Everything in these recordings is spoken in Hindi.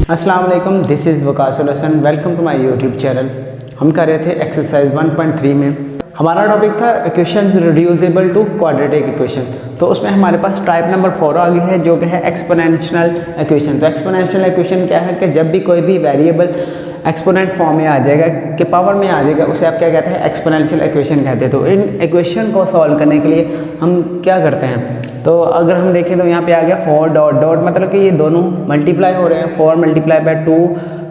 अस्सलाम वालेकुम, this is Waqasul Hasan. Welcome to my YouTube channel. हम कर रहे थे एक्सरसाइज 1.3 में। हमारा टॉपिक था equations reducible to quadratic equation. तो उसमें हमारे पास टाइप नंबर 4 आ गई है जो कि है एक्सपोनेंशियल इक्वेशन। तो एक्सपोनेंशियल इक्वेशन क्या है कि जब भी कोई भी वेरिएबल एक्सपोनेंट फॉर्म में आ जाएगा, के पावर में आ जाएगा, उसे आप क्या कहते हैं, एक्सपोनेंशियल इक्वेशन कहते हैं। तो इन इक्वेशन को सॉल्व करने के लिए हम क्या करते हैं, तो अगर हम देखें तो यहाँ पे आ गया 4 डॉट डॉट, मतलब कि ये दोनों मल्टीप्लाई हो रहे हैं। 4 multiply by 2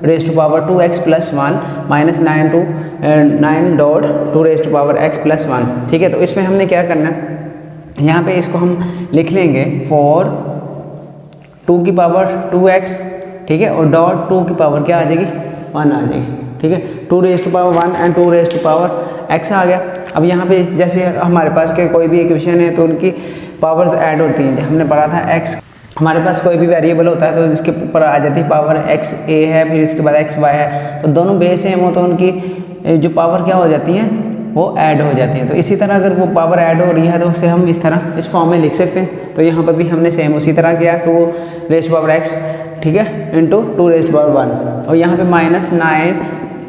raise to power 2x plus 1 minus 9 dot 2 raise to power x plus 1। ठीक है, तो इसमें हमने क्या करना है, यहाँ पे इसको हम लिख लेंगे 4 2 की पावर 2x, ठीक है, और डॉट 2 की पावर क्या आ जाएगी, 1 आ जाएगी। ठीक है, 2 raise to power 1 and 2 raise to power x आ गया। अब यहाँ पे जैसे हमारे पास के कोई भी इक्वेशन है तो उनकी पावर्स ऐड होती हैं। हमने पढ़ा था x, हमारे पास कोई भी वेरिएबल होता है तो जिसके ऊपर आ जाती है पावर x a है, फिर इसके बाद x y है, तो दोनों बेस सेम हो तो उनकी जो पावर क्या हो जाती हैं, वो ऐड हो जाती हैं। तो इसी तरह अगर वो पावर ऐड हो रही है तो उसे हम इस तरह इस फॉर्म में लिख सकते हैं। तो यहाँ पर भी हमने सेम उसी तरह किया, 2 रेज़ टू पावर x, ठीक है, इंटू 2 रेज़ टू पावर 1, और यहाँ पे minus 9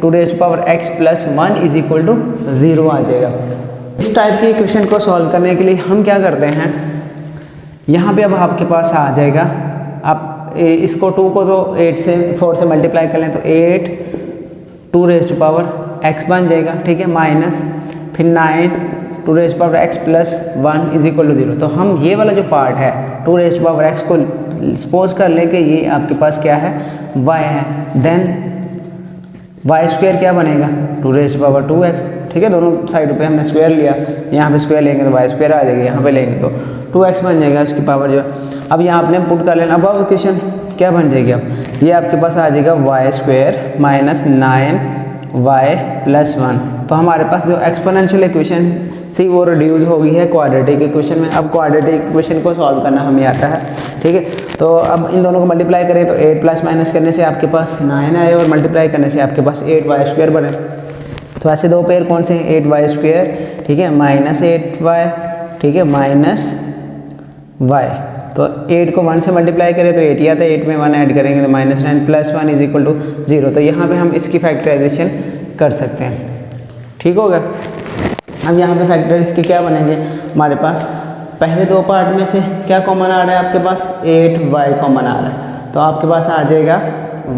2 raise to power x plus 1 is equal to 0 आ जाएगा। इस टाइप की इक्वेशन को सॉल्व करने के लिए हम क्या करते हैं, यहाँ पे अब आपके पास आ जाएगा, आप इसको 2 को तो 4 से मल्टीप्लाई कर लें तो 8 2 रेज़ टू पावर x बन जाएगा। ठीक है, माइनस फिर 9 2 raise to power x plus 1 is equal to 0। तो हम ये वाला जो पार्ट है 2 रेज़ टू पावर x को सपोज कर लें कि ये आपके पास क्या है, y है, देन वाई स्क्वायर क्या बनेगा, 2 रेज़ टू पावर 2x। ठीक है, दोनों साइड पे हमने स्क्वायर लिया, यहाँ पे स्क्वायर लेंगे तो वाई स्क्वायर आ जाएगा, यहाँ पे लेंगे तो 2x बन जाएगा इसकी पावर जो। अब यहाँ आपने पुट कर लेना। अब इक्वेशन क्या बन जाएगी, अब ये आपके पास आ जाएगा Y square minus 9y plus 1। तो हमारे पास जो एक्सपोनेंशियल इक्वेशन थी वो रिड्यूस हो गई है क्वाड्रेटिक इक्वेशन में। अब क्वाड्रेटिक इक्वेशन को सॉल्व करना हमें आता है। ठीक है, तो अब इन दोनों को मल्टीप्लाई करें तो 8 प्लस माइनस करने से आपके पास 9 आए और मल्टीप्लाई करने से आपके पास 8y स्क्वायर बने। तो ऐसे दो पेयर कौन से हैं, 8y स्क्वायर, ठीक है, माइनस 8y, ठीक है, माइनस y। तो 8 को 1 से मल्टीप्लाई करें तो 8 ही आता है, 8 में 1 ऐड करेंगे तो minus 9 plus 1 is equal to 0। तो यहाँ पे हम इसकी फैक्टराइजेशन कर सकते हैं। ठीक होगा। अब यहाँ पे फैक्टर इसके क्या बनेंगे, हमारे पास पहले दो पार्ट में से क्या कॉमन आ रहा है, आपके पास 8y कॉमन आ रहा है, तो आपके पास आ जाएगा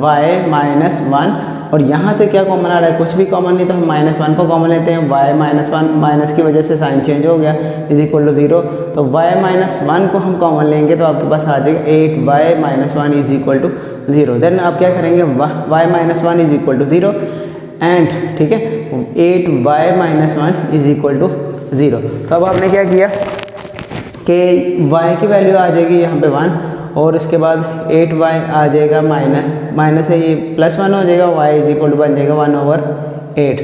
y माइनस 1, और यहाँ से क्या कॉमन आ रहा है, कुछ भी कॉमन नहीं, तो हम -1 को कॉमन लेते हैं। y माइनस 1, माइनस की वजह से साइन चेंज हो गया, इज इक्वल टू 0। तो y माइनस 1 को हम कॉमन लेंगे तो आपके पास आ जाएगा 8y minus 1 is equal to 0। Then आप क्या करेंगे, y minus 1 is equal to 0 and, ठीक है, 8y minus 1 is equal to 0। तो अब आपने क्या किया कि y की वैल्यू आ जाएगी यहाँ पे 1, और इसके बाद 8y आ जाएगा माइनस से ये प्लस 1 हो जाएगा, y इज इक्वल टू बन जाएगा 1/8।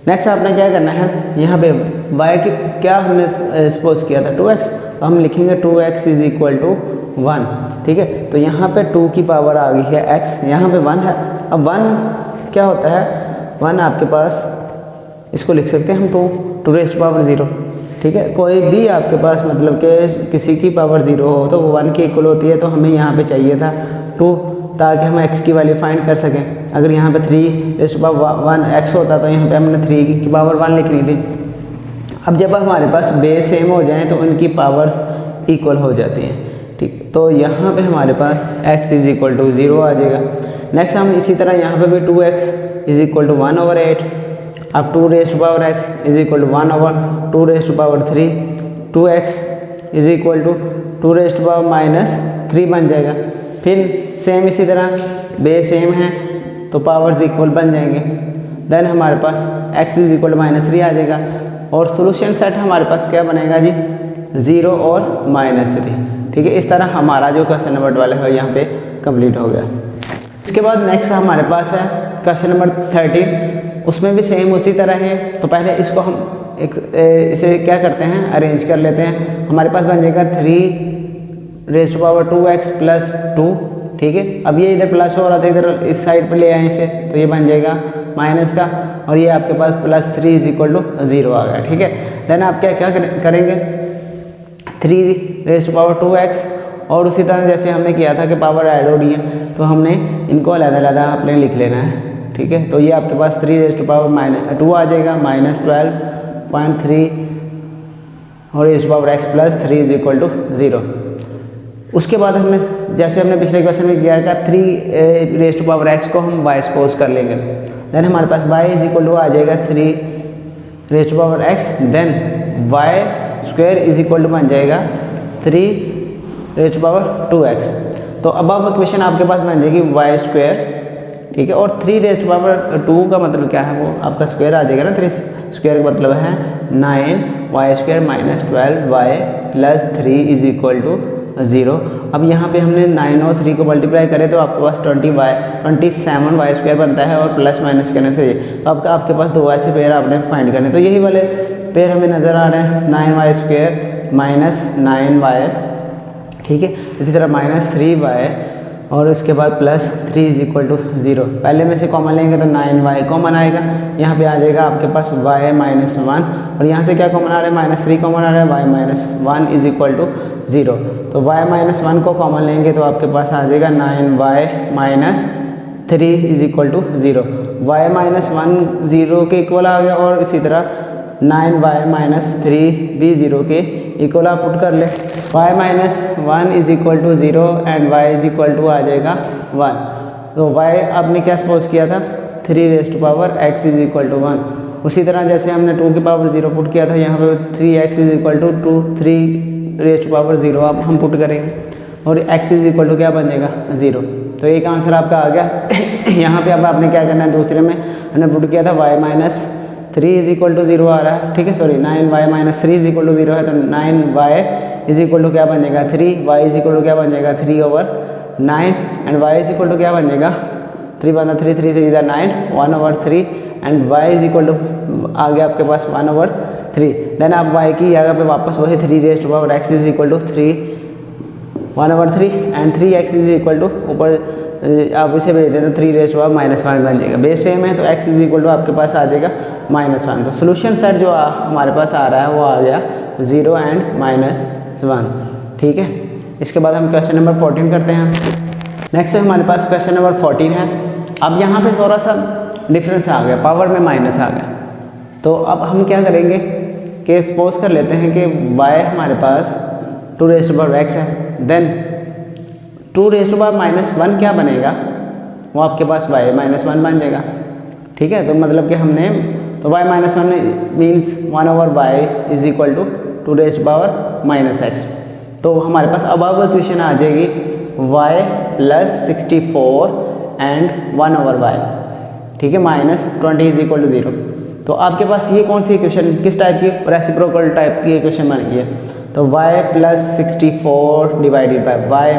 नेक्स्ट आपने क्या करना है, यहाँ पे y की क्या हमने सपोज किया था 2x, तो हम लिखेंगे 2x इज इक्वल टू 1। ठीक है, तो यहाँ पे 2 की पावर आ गई है x, यहाँ पे 1 है। अब 1 क्या होता है, 1 आपके पास इसको लिख सकते हैं हम 2 रेज़ टू पावर 0। ठीक है, कोई भी आपके पास मतलब कि किसी की पावर 0 हो तो वो 1 के इक्वल होती है। तो हमें यहाँ पे चाहिए था 2, ताकि हम x की वैल्यू फाइंड कर सकें। अगर यहाँ पे 3 रेज़ टू पावर 1 x होता तो यहाँ पे हमने 3 की पावर 1 लिखनी थी। अब जब हमारे पास बेस सेम हो जाएँ तो उनकी पावर्स इक्वल हो जाती हैं। ठीक, तो यहाँ पर हमारे पास x इज इक्वल टू 0 आ जाएगा। नेक्स्ट हम इसी तरह यहाँ पर भी 2x इज इक्वल टू 1/8। अब 2 raise to power x is equal to 1/2 raise to power 3, 2x is equal to 2 raise to power minus 3 बन जाएगा। फिर सेम इसी तरह बेस सेम है तो पावर्स इक्वल बन जाएंगे। देन हमारे पास x इज इक्वल टू -3 आ जाएगा, और सोल्यूशन सेट हमारे पास क्या बनेगा जी, 0 और -3। ठीक है, इस तरह हमारा जो क्वेश्चन नंबर 12 है यहाँ पे कंप्लीट हो गया। इसके बाद नेक्स्ट हमारे पास है क्वेश्चन नंबर 13, उसमें भी सेम उसी तरह है। तो पहले इसको हम इसे क्या करते हैं, अरेंज कर लेते हैं। हमारे पास बन जाएगा 3 rays to power 2x plus 2। ठीक है, अब ये इधर प्लस हो रहा था, इधर इस साइड पर ले आए इसे, तो ये बन जाएगा माइनस का, और ये आपके पास +3 इज इक्वल टू 0 आ गया। ठीक है, देन आप क्या क्या करेंगे, 3 रेज़ टू पावर 2x और उसी तरह जैसे हमने किया था कि पावर ऐड हो रही है तो हमने इनको अलग-अलग आपने लिख लेना है, ठीक है। तो ये आपके पास 3⁻2 आ जाएगा, -12.3 और e⁻x + 3 = 0। उसके बाद हमने जैसे हमने पिछले क्वेश्चन में किया था 3⁻x को हम y सपोज कर लेंगे, देन हमारे पास y = आ जाएगा 3⁻x, देन y² बन जाएगा 3⁻2x। तो अब इक्वेशन आपके पास बन जाएगी y², ठीक है। और 3⁻2 का मतलब क्या है, वो आपका स्क्वायर आ जाएगा ना, 3² का मतलब है 9y² - 12y + 3 = 0। अब यहाँ पे हमने 9 और 3 को मल्टीप्लाई करें तो आपके पास 27y² बनता है, और प्लस माइनस करने से तो आपके पास दो ऐसे पेयर आपने फाइंड करने, तो यही वाले पेयर हमें नज़र आ रहे हैं, 9y² - 9y, ठीक है। इसी तरह -3y और उसके बाद +3 = 0। पहले में से कॉमन लेंगे तो 9y कॉमन आएगा, यहाँ पे आ जाएगा आपके पास y - 1, और यहाँ से क्या कॉमन आ रहा है, -3 कॉमन आ रहा है, y - 1 = 0। तो y - 1 को कॉमन लेंगे तो आपके पास आ जाएगा 9y - 3 = 0। y - 1 0 के इक्वल आ गया, और इसी तरह 9y - 3 भी 0 के इक्वल आप पुट कर ले। y - 1 = 0 एंड y आ जाएगा 1। तो y आपने क्या सपोज किया था, 3⁻x = 1। उसी तरह जैसे हमने 2 की पावर 0 पुट किया था, यहाँ पे 3x = 2, 3⁻0 अब हम पुट करेंगे, और x = क्या बन जाएगा 0। तो एक आंसर आपका आ गया। यहाँ पे अब आपने क्या करना है, दूसरे में हमने पुट किया था y - 3 = 0 आ रहा है, ठीक है, सॉरी 9y - 3 = 0 है, तो 9y क्या बन जाएगा 3, y क्या बन जाएगा 3/9, एंड y क्या बन जाएगा 3 बना 3 3 3 इधर 9, 1/3, एंड y आ गया आपके पास 1/3। देन आप y की जगह पे वापस वही 3⁻x = 3 1/3, एंड 3x ऊपर आप इसे भेज दें तो 3⁻1 बन जाएगा, बेस सेम है तो x आपके पास आ जाएगा -1। तो सोल्यूशन सेट जो हमारे पास आ रहा है वो आ गया 0 एंड -1, ठीक है। इसके बाद हम क्वेश्चन नंबर 14 करते हैं। नेक्स्ट हमारे पास क्वेश्चन नंबर 14 है। अब यहाँ पे थोड़ा सा डिफरेंस आ गया, पावर में माइनस आ गया, तो अब हम क्या करेंगे कि सपोज कर लेते हैं कि y हमारे पास 2⁻x है, देन 2⁻−1 क्या बनेगा, वो आपके पास y -1 बन जाएगा, ठीक है। तो मतलब कि हमने तो y - 1 मीन्स 1/y = 2⁻−x। तो हमारे पास अब इक्वेशन आ जाएगी y + 64 एंड 1/y, ठीक है, -20 = 0। तो आपके पास ये कौन सी इक्वेशन, किस टाइप की, रेसिप्रोकल टाइप की इक्वेशन बन गई है। तो y + 64 / y - 20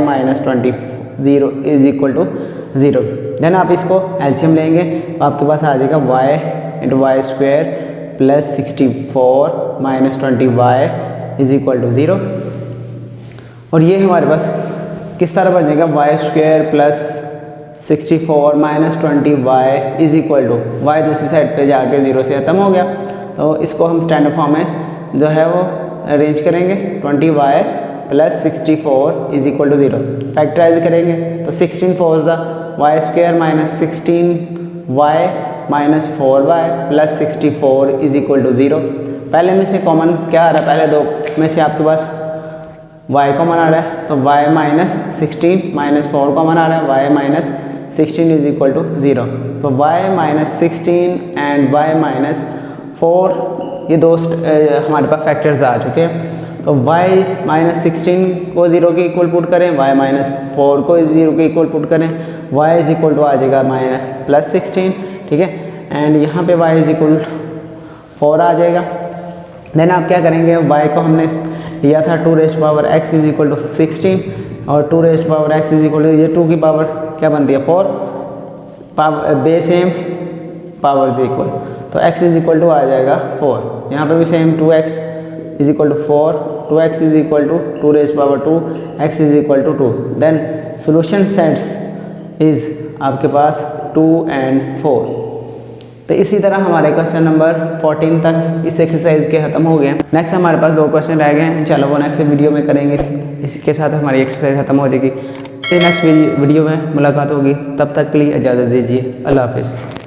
= 0। देन आप इसको एलसीएम लेंगे तो आपके पास आ जाएगा y × y² + 64 - 20y = 0। और ये हमारे पास किस तरह बन जाएगा, y² + 64 - 20y = y दूसरी साइड पे जाके 0 से ख़त्म हो गया, तो इसको हम स्टैंडर्ड फॉर्म में जो है वो अरेंज करेंगे, 20y + 64 = 0। फैक्टराइज करेंगे तो 16 4 y² - 16y - 4y + 64 = 0। पहले में से कॉमन क्या आ रहा है, पहले दो में से आपके पास y कॉमन आ रहा है, तो y - 16 - 4 कॉमन आ रहा है, y - 16 = 0। तो y - 16 एंड y - 4 ये दो हमारे पास फैक्टर्स आ चुके हैं। तो y - 16 को 0 के इक्वल पुट करें, y - 4 को 0 के इक्वल पुट करें, y आ जाएगा +16, ठीक है, एंड यहाँ पे y 4 आ जाएगा। देन आप क्या करेंगे, y को हमने लिया था 2⁻x = 16, और 2⁻x ये 2 की पावर क्या बनती है 4, बेस सेम पावर इक्वल, तो x आ जाएगा 4। यहाँ पे भी same 2x = 4, 2x = 2⁻2, x = 2। Then solution sets is आपके पास 2 एंड 4। तो इसी तरह हमारे क्वेश्चन नंबर 14 तक इस एक्सरसाइज के ख़त्म हो गए। नेक्स्ट हमारे पास 2 क्वेश्चन रह गए हैं, चलो वो नेक्स्ट वीडियो में करेंगे। इसके साथ हमारी एक्सरसाइज ख़त्म हो जाएगी। नेक्स्ट वीडियो में मुलाकात होगी, तब तक के लिए इजाज़त दीजिए। अल्लाह हाफिज़।